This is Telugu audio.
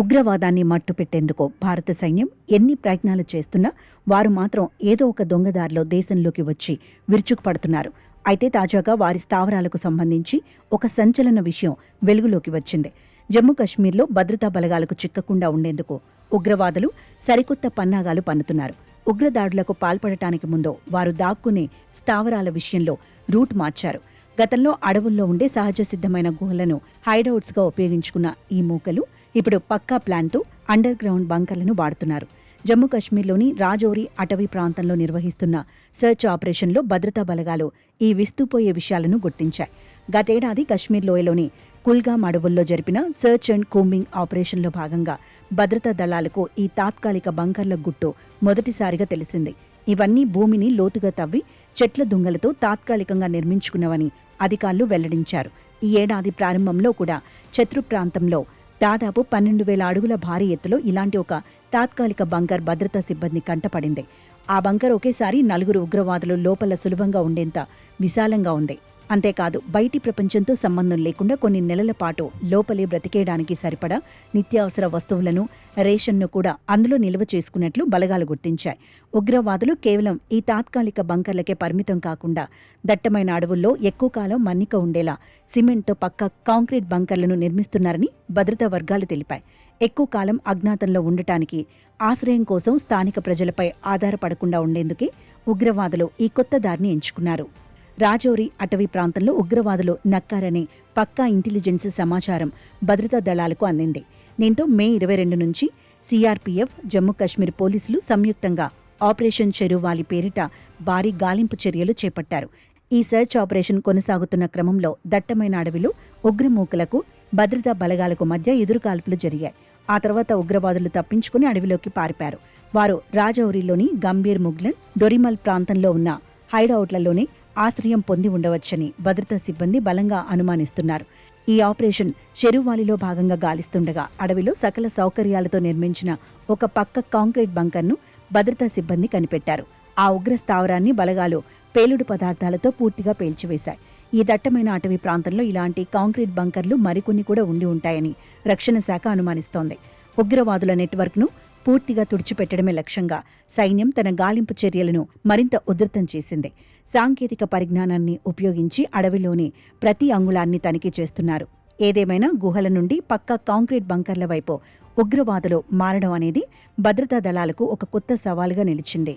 ఉగ్రవాదాన్ని మట్టుపెట్టేందుకు భారత సైన్యం ఎన్ని ప్రయత్నాలు చేస్తున్నా వారు మాత్రం ఏదో ఒక దొంగదారిలో దేశంలోకి వచ్చి విరుచుకుపడుతున్నారు. అయితే తాజాగా వారి స్థావరాలకు సంబంధించి ఒక సంచలన విషయం వెలుగులోకి వచ్చింది. జమ్మూ కశ్మీర్లో భద్రతా బలగాలకు చిక్కకుండా ఉండేందుకు ఉగ్రవాదులు సరికొత్త పన్నాగాలు పన్నుతున్నారు. ఉగ్రదాడులకు పాల్పడటానికి ముందు వారు దాక్కునే స్థావరాల విషయంలో రూట్ మార్చారు. గతంలో అడవుల్లో ఉండే సహజ సిద్ధమైన గుహలను హైడౌట్స్గా ఉపయోగించుకున్న ఈ మూకలు ఇప్పుడు పక్కా ప్లాన్తో అండర్ గ్రౌండ్ బంకర్లను వాడుతున్నారు. జమ్మూ కశ్మీర్లోని రాజౌరి అటవీ ప్రాంతంలో నిర్వహిస్తున్న సెర్చ్ ఆపరేషన్లో భద్రతా బలగాలు ఈ విస్తుపోయే విషయాలను గుర్తించాయి. గతేడాది కశ్మీర్ లోయలోని కుల్గామ్ అడవుల్లో జరిపిన సెర్చ్ అండ్ కూంబింగ్ ఆపరేషన్లో భాగంగా భద్రతా దళాలకు ఈ తాత్కాలిక బంకర్ల గుట్టు మొదటిసారిగా తెలిసింది. ఇవన్నీ భూమిని లోతుగా తవ్వి చెట్ల దుంగలతో తాత్కాలికంగా నిర్మించుకున్నవని అధికారులు వెల్లడించారు. ఈ ఏడాది ప్రారంభంలో కూడా శత్రు ప్రాంతంలో దాదాపు 12,000 అడుగుల భారీ ఎత్తులో ఇలాంటి ఒక తాత్కాలిక బంకర్ భద్రతా సిబ్బంది కంటపడింది. ఆ బంకర్ ఒకేసారి 4 ఉగ్రవాదులు లోపల సులభంగా ఉండేంత విశాలంగా ఉంది. అంతేకాదు బయటి ప్రపంచంతో సంబంధం లేకుండా కొన్ని నెలల పాటు లోపలే బ్రతికేయడానికి సరిపడా నిత్యావసర వస్తువులను, రేషన్ను కూడా అందులో నిల్వ చేసుకున్నట్లు బలగాలు గుర్తించాయి. ఉగ్రవాదులు కేవలం ఈ తాత్కాలిక బంకర్లకే పరిమితం కాకుండా దట్టమైన అడవుల్లో ఎక్కువ కాలం మన్నిక ఉండేలా సిమెంట్తో పక్క కాంక్రీట్ బంకర్లను నిర్మిస్తున్నారని భద్రతా వర్గాలు తెలిపాయి. ఎక్కువ కాలం అజ్ఞాతంలో ఉండటానికి ఆశ్రయం కోసం స్థానిక ప్రజలపై ఆధారపడకుండా ఉండేందుకే ఉగ్రవాదులు ఈ కొత్త దారిని ఎంచుకున్నారు. రాజౌరి అటవీ ప్రాంతంలో ఉగ్రవాదులు నక్కారనే పక్కా ఇంటెలిజెన్స్ సమాచారం భద్రతా దళాలకు అందింది. దీంతో మే 22 నుంచి సిఆర్పీఎఫ్, జమ్మూ కశ్మీర్ పోలీసులు సంయుక్తంగా ఆపరేషన్ చెరువాలి పేరిట భారీ గాలింపు చర్యలు చేపట్టారు. ఈ సెర్చ్ ఆపరేషన్ కొనసాగుతున్న క్రమంలో దట్టమైన అడవిలో ఉగ్రమూకలకు భద్రతా బలగాలకు మధ్య ఎదురుకాల్పులు జరిగాయి. ఆ తర్వాత ఉగ్రవాదులు తప్పించుకుని అడవిలోకి పారిపారు. వారు రాజౌరిలోని గంభీర్ ముగ్లన్, డొరిమల్ ప్రాంతంలో ఉన్న హైడౌట్లలోనే ఆశ్రయం పొంది ఉండవచ్చని భద్రతా సిబ్బంది బలంగా అనుమానిస్తున్నారు. ఈ ఆపరేషన్ షెరువాలిలో భాగంగా గాలిస్తుండగా అడవిలో సకల సౌకర్యాలతో నిర్మించిన ఒక పక్క కాంక్రీట్ బంకర్ను భద్రతా సిబ్బంది కనిపెట్టారు. ఆ ఉగ్ర స్థావరాన్ని బలగాలు పేలుడు పదార్థాలతో పూర్తిగా పేల్చివేశాయి. ఈ దట్టమైన అటవీ ప్రాంతంలో ఇలాంటి కాంక్రీట్ బంకర్లు మరికొన్ని కూడా ఉండి ఉంటాయని రక్షణ శాఖ అనుమానిస్తోంది. ఉగ్రవాదుల నెట్వర్క్ను పూర్తిగా తుడిచిపెట్టడమే లక్ష్యంగా సైన్యం తన గాలింపు చర్యలను మరింత ఉధృతం చేసింది. సాంకేతిక పరిజ్ఞానాన్ని ఉపయోగించి అడవిలోని ప్రతి అంగుళాన్ని తనిఖీ చేస్తున్నారు. ఏదేమైనా గుహల నుండి పక్కా కాంక్రీట్ బంకర్ల వైపు ఉగ్రవాదులు మారడం అనేది భద్రతా దళాలకు ఒక కొత్త సవాలుగా నిలిచింది.